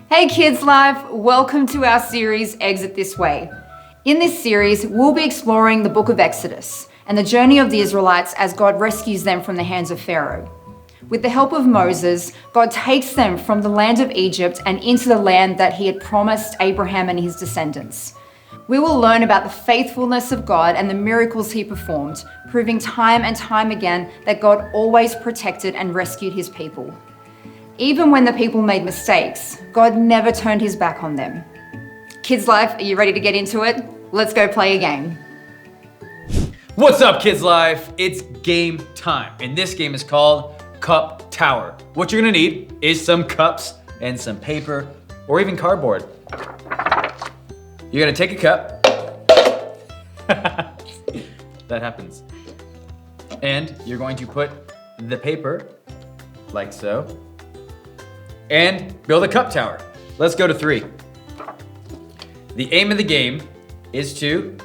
Hey KidsLife, welcome to our series Exit This Way. In this series, we'll be exploring the book of Exodus and the journey of the Israelites as God rescues them from the hands of Pharaoh. With the help of Moses, God takes them from the land of Egypt and into the land that he had promised Abraham and his descendants. We will learn about the faithfulness of God and the miracles he performed, proving time and time again that God always protected and rescued his people. Even when the people made mistakes, God never turned his back on them. KidsLife, are you ready to get into it? Let's go play a game. What's up, KidsLife? It's game time, and this game is called Cup Tower. What you're gonna need is some cups and some paper, or even cardboard. You're gonna take a cup. That happens. And you're going to put the paper, like so, and build a cup tower. Let's go to 3. The aim of the game is to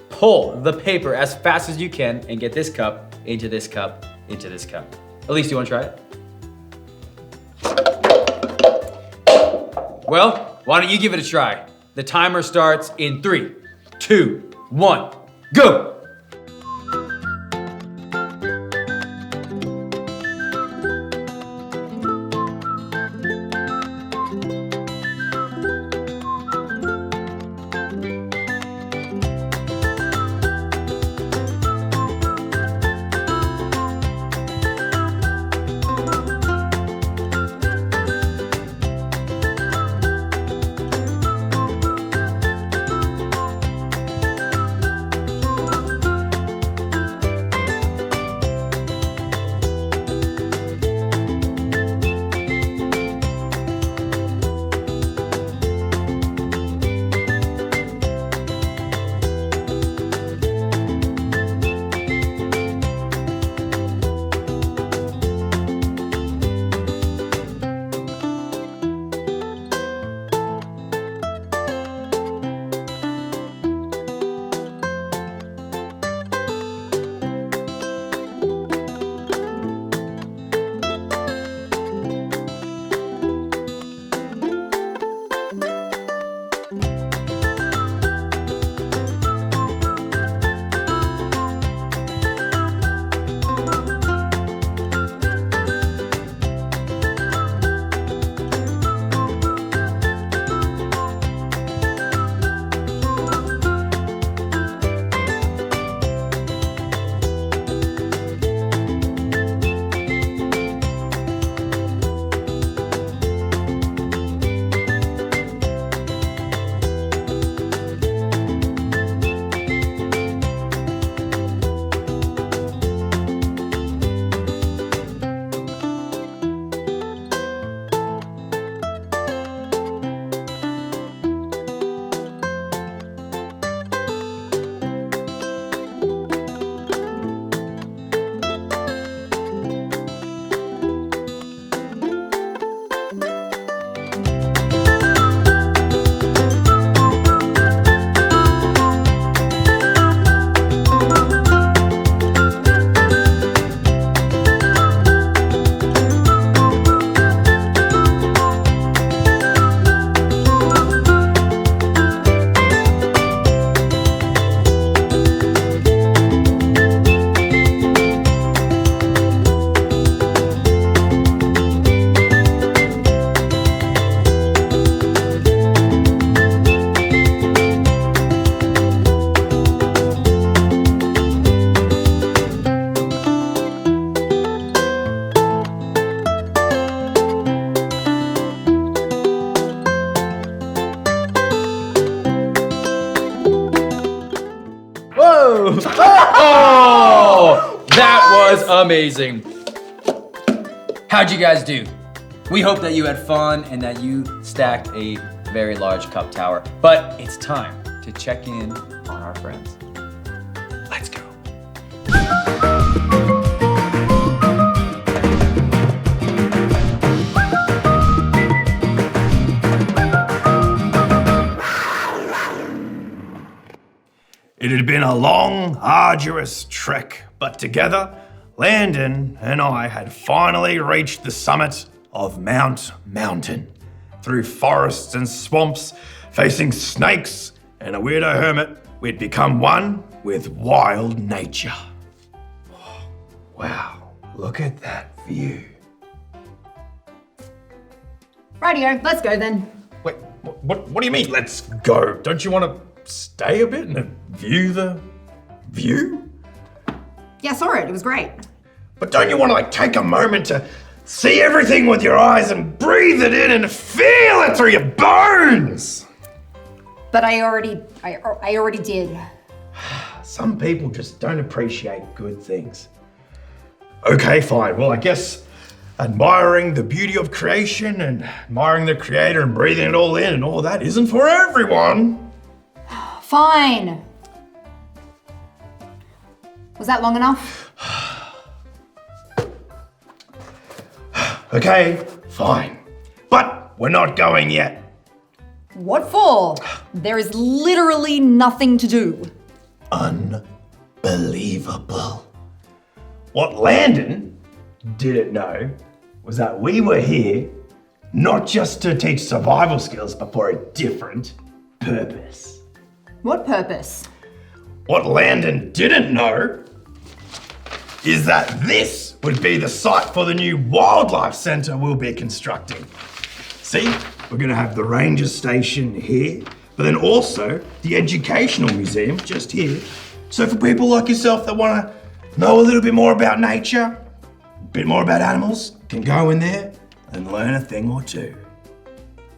pull the paper as fast as you can and get this cup into this cup into this cup. Elise, you wanna try it? Well, why don't you give it a try? The timer starts in 3, 2, 1, go! Oh, that was amazing. How'd you guys do? We hope that you had fun and that you stacked a very large cup tower. But it's time to check in on our friends. Let's go. It had been a long, arduous trek, but together, Landon and I had finally reached the summit of Mount Mountain. through forests and swamps, facing snakes and a weirdo hermit, we'd become one with wild nature. Wow, look at that view. Rightio, let's go then. Wait, what do you mean, let's go? Don't you want to stay a bit and view the view? Yeah, saw it. It was great. But don't you want to take a moment to see everything with your eyes and breathe it in and feel it through your bones? But I already did. Some people just don't appreciate good things. Okay, fine. Well, I guess admiring the beauty of creation and admiring the creator and breathing it all in and all that isn't for everyone. Fine. Was that long enough? Okay, fine. But we're not going yet. What for? There is literally nothing to do. Unbelievable. What Landon didn't know was that we were here not just to teach survival skills, but for a different purpose. What purpose? What Landon didn't know is that this would be the site for the new wildlife centre we'll be constructing. See, we're going to have the ranger station here, but then also the educational museum just here. So for people like yourself that want to know a little bit more about nature, a bit more about animals, can go in there and learn a thing or two.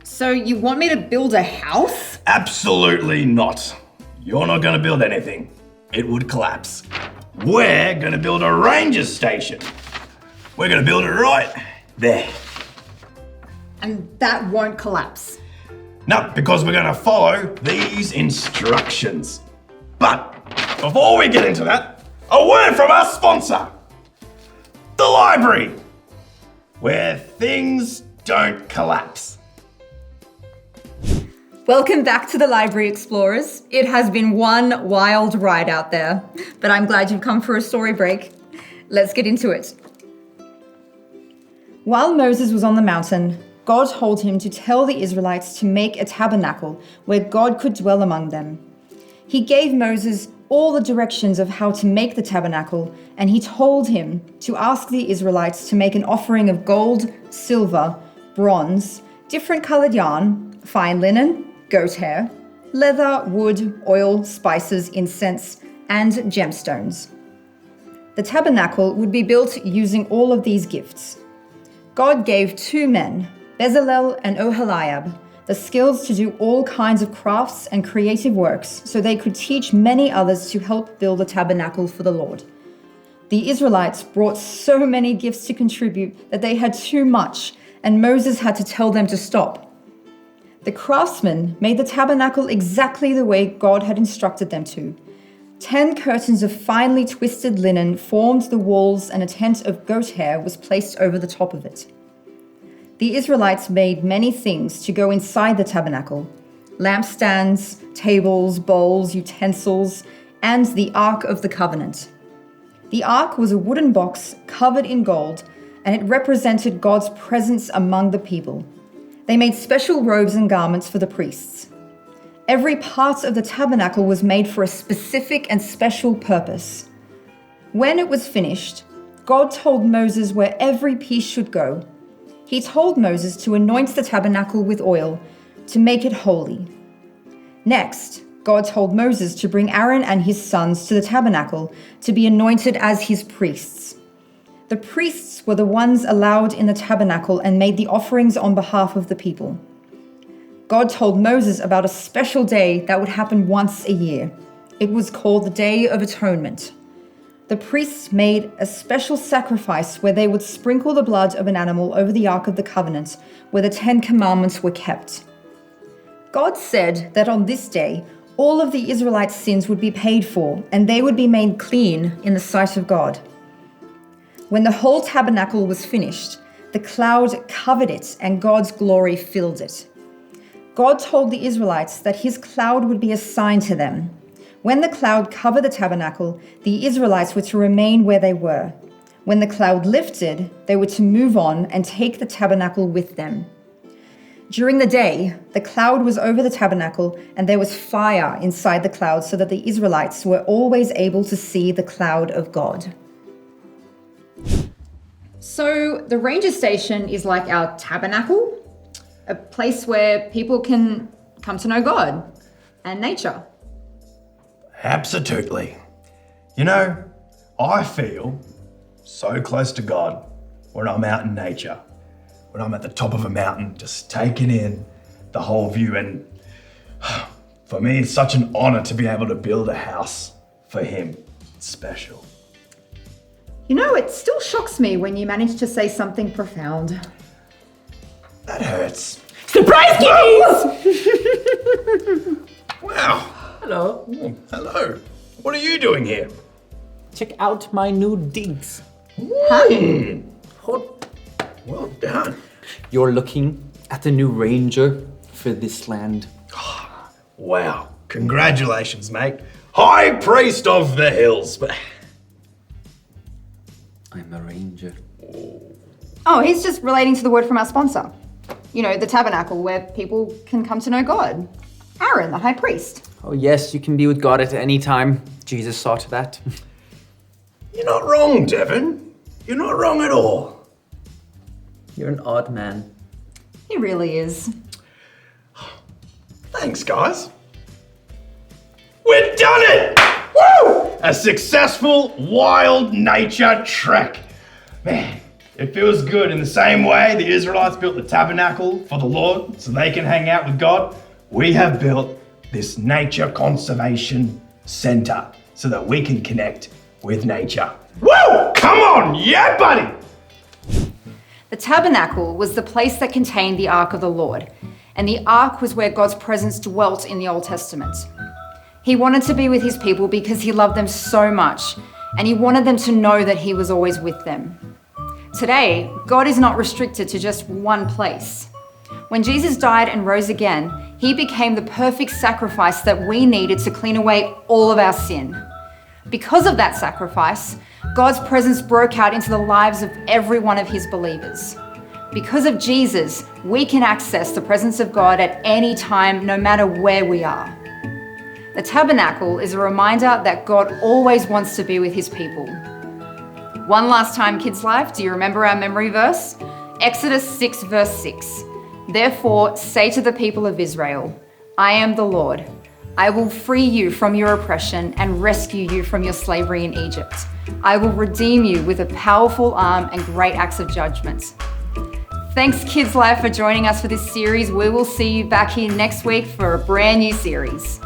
So you want me to build a house? Absolutely not. You're not going to build anything. It would collapse. We're going to build a ranger station. We're going to build it right there. And that won't collapse. No, because we're going to follow these instructions. But before we get into that, a word from our sponsor, the library, where things don't collapse. Welcome back to the Library Explorers. It has been one wild ride out there, but I'm glad you've come for a story break. Let's get into it. While Moses was on the mountain, God told him to tell the Israelites to make a tabernacle where God could dwell among them. He gave Moses all the directions of how to make the tabernacle, and he told him to ask the Israelites to make an offering of gold, silver, bronze, different colored yarn, fine linen, goat hair, leather, wood, oil, spices, incense, and gemstones. The tabernacle would be built using all of these gifts. God gave 2 men, Bezalel and Oholiab, the skills to do all kinds of crafts and creative works so they could teach many others to help build a tabernacle for the Lord. The Israelites brought so many gifts to contribute that they had too much, and Moses had to tell them to stop. The craftsmen made the tabernacle exactly the way God had instructed them to. 10 curtains of finely twisted linen formed the walls, and a tent of goat hair was placed over the top of it. The Israelites made many things to go inside the tabernacle: lampstands, tables, bowls, utensils, and the Ark of the Covenant. The Ark was a wooden box covered in gold, and it represented God's presence among the people. They made special robes and garments for the priests. Every part of the tabernacle was made for a specific and special purpose. When it was finished, God told Moses where every piece should go. He told Moses to anoint the tabernacle with oil to make it holy. Next, God told Moses to bring Aaron and his sons to the tabernacle to be anointed as his priests. The priests were the ones allowed in the tabernacle and made the offerings on behalf of the people. God told Moses about a special day that would happen once a year. It was called the Day of Atonement. The priests made a special sacrifice where they would sprinkle the blood of an animal over the Ark of the Covenant, where the 10 Commandments were kept. God said that on this day, all of the Israelites' sins would be paid for, and they would be made clean in the sight of God. When the whole tabernacle was finished, the cloud covered it and God's glory filled it. God told the Israelites that his cloud would be a sign to them. When the cloud covered the tabernacle, the Israelites were to remain where they were. When the cloud lifted, they were to move on and take the tabernacle with them. During the day, the cloud was over the tabernacle, and there was fire inside the cloud, so that the Israelites were always able to see the cloud of God. So the ranger station is like our tabernacle, a place where people can come to know God and nature. Absolutely. You know, I feel so close to God when I'm out in nature, when I'm at the top of a mountain, just taking in the whole view. And for me, it's such an honor to be able to build a house for him. It's special. You know, it still shocks me when you manage to say something profound. That hurts. Surprise kiddies! Wow. Hello. Oh, hello. What are you doing here? Check out my new digs. Well done. You're looking at the new ranger for this land. Wow. Congratulations, mate. High priest of the hills. I'm a ranger. Oh, he's just relating to the word from our sponsor. You know, the tabernacle, where people can come to know God. Aaron, the high priest. Oh yes, you can be with God at any time. Jesus saw to that. You're not wrong, Devon. You're not wrong at all. You're an odd man. He really is. Thanks, guys. We've done it! Woo! A successful wild nature trek. Man, it feels good. In the same way the Israelites built the tabernacle for the Lord so they can hang out with God, we have built this nature conservation center so that we can connect with nature. Woo! Come on, yeah, buddy! The tabernacle was the place that contained the ark of the Lord, and the ark was where God's presence dwelt in the Old Testament. He wanted to be with his people because he loved them so much, and he wanted them to know that he was always with them. Today, God is not restricted to just one place. When Jesus died and rose again, he became the perfect sacrifice that we needed to clean away all of our sin. Because of that sacrifice, God's presence broke out into the lives of every one of his believers. Because of Jesus, we can access the presence of God at any time, no matter where we are. The tabernacle is a reminder that God always wants to be with his people. One last time, KidsLife, do you remember our memory verse? Exodus 6, verse 6. Therefore, say to the people of Israel, I am the Lord. I will free you from your oppression and rescue you from your slavery in Egypt. I will redeem you with a powerful arm and great acts of judgment. Thanks, KidsLife, for joining us for this series. We will see you back here next week for a brand new series.